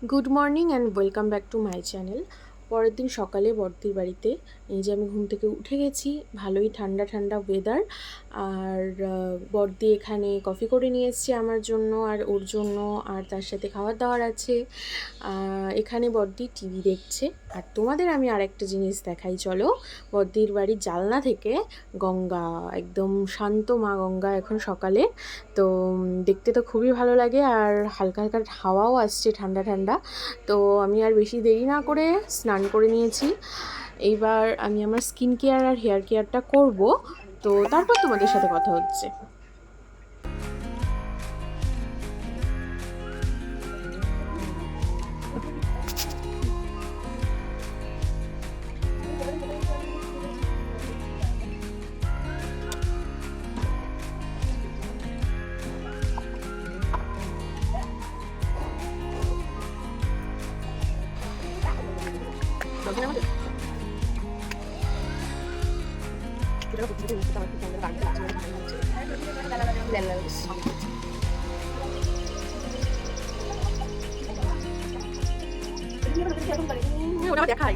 Good morning and welcome back to my channel. পরের দিন সকালে বড়দির বাড়িতে এই যে আমি ঘুম থেকে উঠে গেছি, ভালোই ঠান্ডা ঠান্ডা ওয়েদার। আর বড়দি এখানে কফি করে নিয়ে এসছে আমার জন্য আর ওর জন্য, আর তার সাথে খাবার দাবার আছে। এখানে বড়দি টিভি দেখছে। আর তোমাদের আমি আরেকটা জিনিস দেখাই, চলো। বড়দির বাড়ির জানলা থেকে গঙ্গা, একদম শান্ত মা গঙ্গা এখন সকালে। তো দেখতে তো খুবই ভালো লাগে, আর হালকা হালকা হাওয়াও আসছে ঠান্ডা ঠান্ডা। তো আমি আর বেশি দেরি না করে স্নান করে নিয়েছি। এইবার আমি আমার স্কিন কেয়ার আর হেয়ার কেয়ারটা করব, তো তারপর তোমাদের সাথে কথা হচ্ছে। ওটা দেখাই।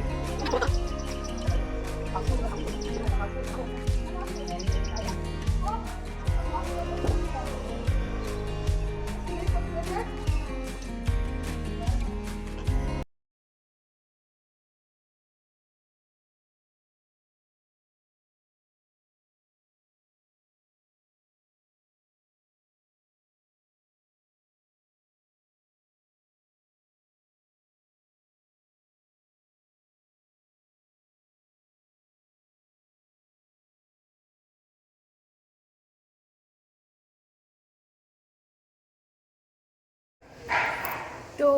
তো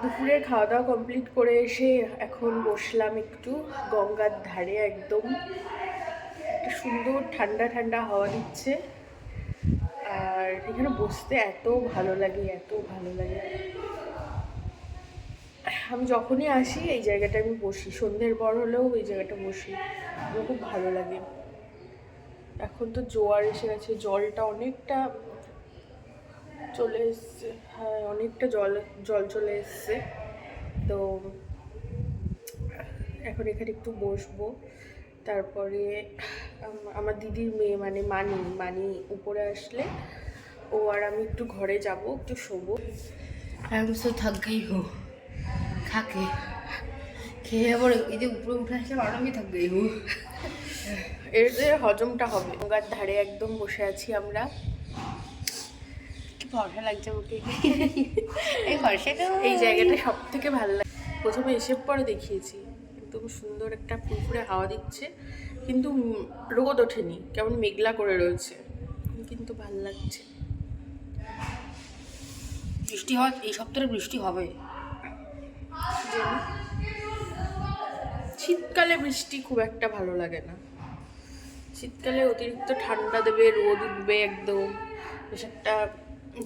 দুপুরের খাওয়া দাওয়া কমপ্লিট করে এসে এখন বসলাম একটু গঙ্গার ধারে। একদম একটা সুন্দর ঠান্ডা ঠান্ডা হাওয়া দিচ্ছে, আর এখানে বসতে এত ভালো লাগে, এত ভালো লাগে। আমি যখনই আসি এই জায়গাটা আমি বসি, সন্ধ্যের পর হলেও এই জায়গাটা বসি, আমার খুব ভালো লাগে। এখন তো জোয়ার এসে গেছে, জলটা অনেকটা চলে এসছে। হ্যাঁ, অনেকটা জল জল চলে এসছে। তো এখন এখানে একটু বসবো। তারপরে আমার দিদির মেয়ে মানে মানি মানি উপরে আসলে ও আর আমি একটু ঘরে যাব, একটু শোবো। আমি তো থাকবেই হো থাকে খেয়ে আবার এই যে উপরে উঠে আসলে আরামই থাকবেই হো। এর যে হজমটা হবে। গঙ্গার ধারে একদম বসে আছি আমরা। কি ভরসা লাগছে ওকে। এই ভরসাটা এই জায়গাটা সব থেকে ভালো লাগে। প্রথমে এসে পরে দেখিয়েছি, একদম সুন্দর একটা ফুরফুরে হাওয়া দিচ্ছে, কিন্তু রোদ ওঠেনি, কেমন মেঘলা করে রয়েছে, কিন্তু ভালো লাগছে। বৃষ্টি হয় এই সপ্তাহে, বৃষ্টি হবে। শীতকালে বৃষ্টি খুব একটা ভালো লাগে না। শীতকালে অতিরিক্ত ঠান্ডা দেবে, রোদ উঠবে, একদম বেশ একটা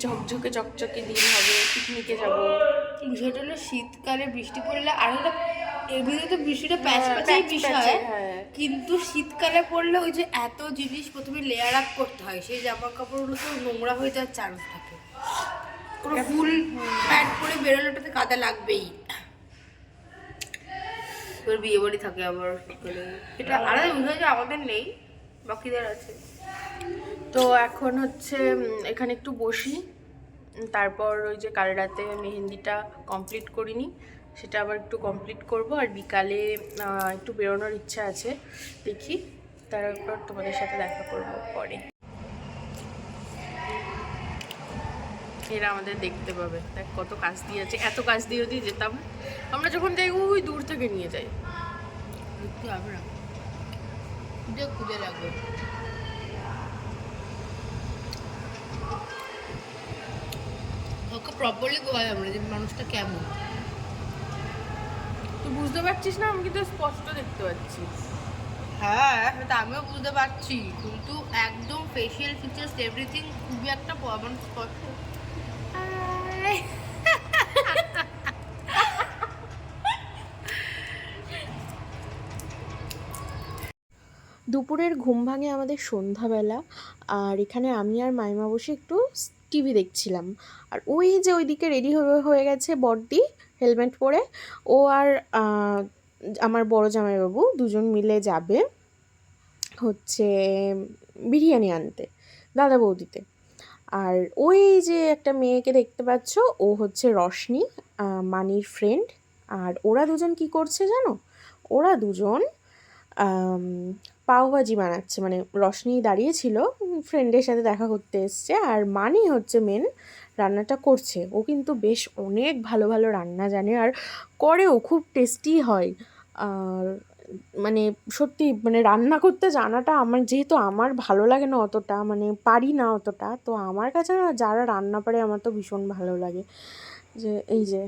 ঝকঝকে চকচকে দিন হবে, পিকনিকে যাব। বিষয়টা হলো শীতকালে বৃষ্টি পড়লে আর একটা এমনিতে তো বৃষ্টিটা প্যাচপ্যাচেই বিষয়, হ্যাঁ, কিন্তু শীতকালে পড়লে ওই যে এত জিনিস প্রথমে লেয়ার আপ করতে হয়, সেই জামা কাপড়গুলো তো নোংরা হয়ে যাওয়ার চান্স থাকে। কোনো ফুল প্যান্ট পরে বেরোলে ওটাতে কাদা লাগবেই। তোর বিয়ে বাড়ি থাকে আবার শীতকালে, এটা আলাদা বিষয় যে আমাদের নেই, বাকিদের আছে। তো এখন হচ্ছে এখানে একটু বসি, তারপর ওই যে কাল রাতে মেহেন্দিটা কমপ্লিট করিনি, সেটা আবার একটু কমপ্লিট করব। আর বিকালে একটু বেরোনোর ইচ্ছা আছে, দেখি। তারপর তোমাদের সাথে দেখা করব পরে। এরা আমাদের দেখতে পাবে, দেখ কত কাজ দিয়ে আছে। এত কাজ দিয়ে যদি যেতাম, আমরা যখন যাই ওই দূর থেকে নিয়ে যাই। দেখতে হবে না, খুঁজে লাগবে। ওকে প্রপারলি গোয়াই আমরা যে মানুষটা কেমন। তুই বুঝতে পারছিস না? আমি কিন্তু স্পষ্ট দেখতে পাচ্ছি। হ্যাঁ সেটা আমিও বুঝতে পারছি, কিন্তু একদম ফেশিয়াল ফিচার্স এভরিথিং খুবই একটা মানে স্পষ্ট। দুপুরের ঘুম ভাঙে আমাদের সন্ধ্যাবেলা, আর এখানে আমি আর মাইমা বসে একটু টিভি দেখছিলাম। আর ওই যে ওইদিকে রেডি হয়ে গেছে বড়দি হেলমেট পরে, ও আর আমার বড় জামাইবাবু দুজন মিলে যাবে হচ্ছে বিরিয়ানি আনতে দাদা বৌদিতে। আর ওই যে একটা মেয়েকে দেখতে পাচ্ছ, ও হচ্ছে রশনি, মানির ফ্রেন্ড। আর ওরা দুজন কি করছে জানো? ওরা দুজন আম, পাওভাজি বানাচ্ছে। মানে রশনি দাঁড়িয়েছিল, ফ্রেন্ডের সাথে দেখা করতে এসছে, আর মানি হচ্ছে মেন রান্নাটা করছে। ও কিন্তু বেশ অনেক ভালো ভালো রান্না জানে, আর করেও খুব টেস্টি হয়। আর মানে সত্যি মানে রান্না করতে জানাটা আমার, যেহেতু আমার ভালো লাগে না অতটা, মানে পারি না অতটা, তো আমার কাছে না যারা রান্না পারে আমার তো ভীষণ ভালো লাগে। যে এই যে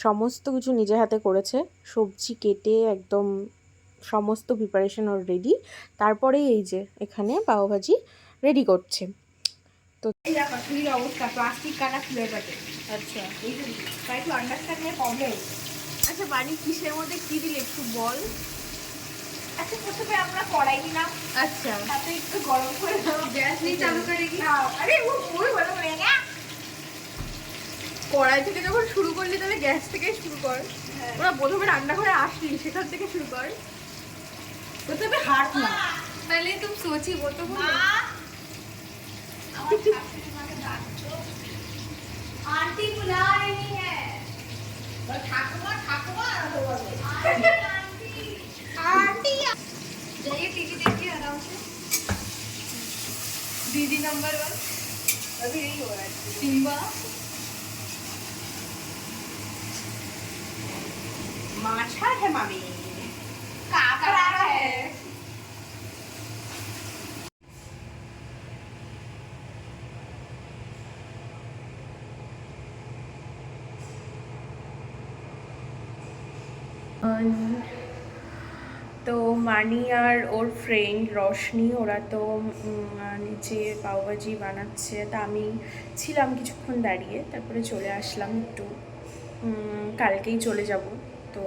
সমস্ত কিছু নিজে হাতে করেছে, সবজি কেটে একদম সমস্ত প্রিপারেশন ওর রেডি। তারপরে এই যে এখানে পাওভাজি রেডি করছে। তো এই দেখো চুরির অবস্থা, প্লাস্টিক কাটা ফুলের প্যাকেট। আচ্ছা এই যে try to understand my problem. আচ্ছা, বাড়ি কিসের মধ্যে কি দিলে একটু বল। আচ্ছা প্রথমে আমরা কড়াই নিলাম, আচ্ছা তাতে একটু গরম করে দাও, গ্যাস নিয়ে চালু করে কি না, আরে ও পুরো ভালো করে না। কড়াই থেকে যখন শুরু করলি তাহলে গ্যাস থেকেই শুরু কর। হ্যাঁ। ওরা প্রথমে রান্নাঘরে আসলি সেখান থেকে শুরু কর। প্রথমে হাত না, पहले तुम सोची वो तो बोलो। আমার শাশুড়ি মাকে ডাকছো, आंटी बुला रही है, বল ঠাকুমা ঠাকুমা তো বলে आंटी आंटी जाइए टीवी देखिए आराम से। दीदी नंबर 1 अभी नहीं हो रहा है सिम्बा माछा है मामी, काकड़ा है। তো মানি আর ওর ফ্রেন্ড রশনি ওরা তো নিচে পাওভাজি বানাচ্ছে, তা আমি ছিলাম কিছুক্ষণ দাঁড়িয়ে, তারপরে চলে আসলাম একটু। কালকেই চলে যাব, তো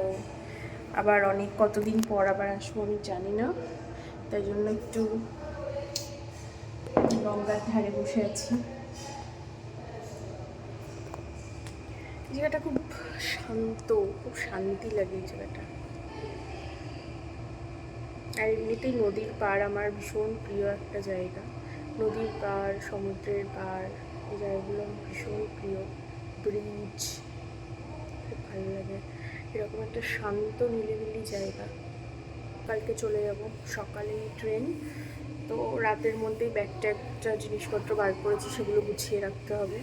আবার অনেক কতদিন পর আবার আসবো আমি জানি না, তাই জন্য একটু গঙ্গার ধারে বসে আছি। এই জায়গাটা খুব শান্ত, খুব শান্তি লাগে এই জায়গাটা। আর এমনিতেই নদীর পাড় আমার ভীষণ প্রিয় একটা জায়গা। নদীর পাড়, সমুদ্রের পাড়, এই জায়গাগুলো আমার ভীষণ প্রিয়। ব্রিজ খুব ভালো লাগে, এরকম একটা শান্ত নিরিবিলি জায়গা। কালকে চলে যাব, সকালেই ট্রেন, তো রাতের মধ্যেই ব্যাগ ট্যাগ যা জিনিসপত্র বার করেছি সেগুলো গুছিয়ে রাখতে হবে।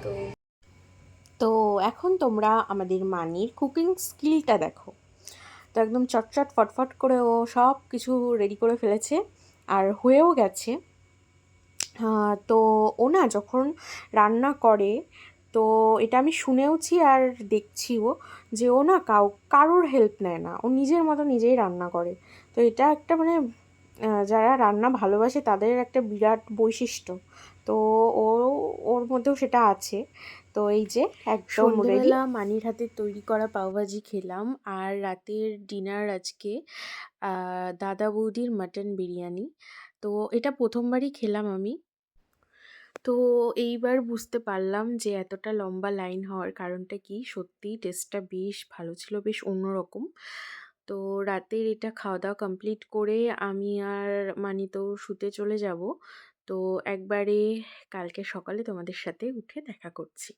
তো তো এখন তোমরা আমাদের মানির কুকিং স্কিলটা দেখো। তো একদম চটচট ফটফট করে ও সব কিছু রেডি করে ফেলেছে, আর হয়েও গেছে। তো ও না যখন রান্না করে, তো এটা আমি শুনেওছি আর দেখছিও, যে ও না কারোর হেল্প নেয় না, ও নিজের মতো নিজেই রান্না করে। তো এটা একটা মানে যারা রান্না ভালোবাসে তাদের একটা বিরাট বৈশিষ্ট্য। তো ও ওর মধ্যেও সেটা আছে। তো এই যে একদম রেডি। সন্ধ্যেবেলা মানির হাতে তৈরি করা পাওভাজি খেলাম, আর রাতের ডিনার আজকে দাদা বৌদির মাটন বিরিয়ানি। তো এটা প্রথমবারই খেলাম আমি। তো এইবার বুঝতে পারলাম যে এতটা লম্বা লাইন হওয়ার কারণটা কি। সত্যিই টেস্টটা বেশ ভালো ছিল, বেশ অন্যরকম। তো রাতের এটা খাওয়া দাওয়া কমপ্লিট করে আমি আর মানি তো শুতে চলে যাব। তো একবারে কালকে সকালে তোমাদের সাথে উঠে দেখা করছি।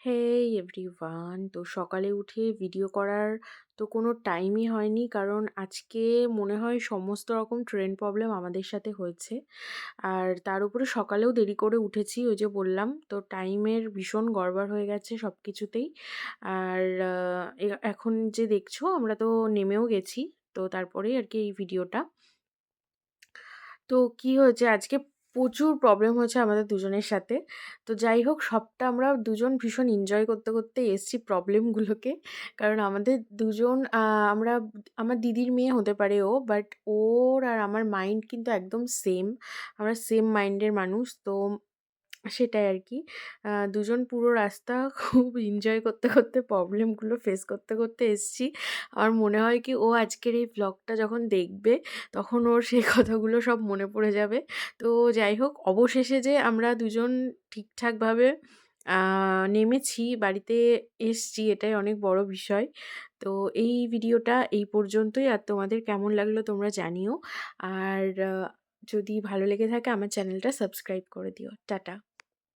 হেই এভরিওয়ান, তো সকালে উঠে ভিডিও করার তো কোনো টাইমই হয়নি, কারণ আজকে মনে হয় সমস্ত রকম ট্রেন প্রবলেম আমাদের সাথে হয়েছে। আর তার উপরে সকালেও দেরি করে উঠেছি, ওই যে বললাম, তো টাইমের ভীষণ গড়বড় হয়ে গেছে সব কিছুতেই। আর এখন যে দেখছো আমরা তো নেমেও গেছি, তো তারপরেই আর কি এই ভিডিওটা। তো কি হয়েছে আজকে, প্রচুর প্রবলেম হয়েছে আমাদের দুজনের সাথে। তো যাই হোক, সবটা আমরা দুজন ভীষণ এনজয় করতে করতে এসছি প্রবলেমগুলোকে। কারণ আমাদের দুজন আমরা, আমার দিদির মেয়ে হতে পারে ও, বাট ওর আর আমার মাইন্ড কিন্তু একদম সেম। আমরা সেম মাইন্ডের মানুষ। তো সেটাই আর কি। দুজন পুরো রাস্তা খুব এনজয় করতে, করতে প্রবলেমগুলো ফেস করতে, করতে এসছি। আমার মনে হয় কি ও আজকের এই ভ্লগটা যখন দেখবে তখন ওর সেই কথাগুলো সব মনে পড়ে যাবে। তো যাই হোক, অবশেষে যে আমরা দুজন ঠিকঠাকভাবে আ নেমেছি, বাড়িতে এসছি, এটাই অনেক বড় বিষয়। তো এই ভিডিওটা এই পর্যন্তই। আর তোমাদের কেমন লাগলো তোমরা জানিও। আর যদি ভালো লেগে থাকে আমার চ্যানেলটা সাবস্ক্রাইব করে দিও। টাটা।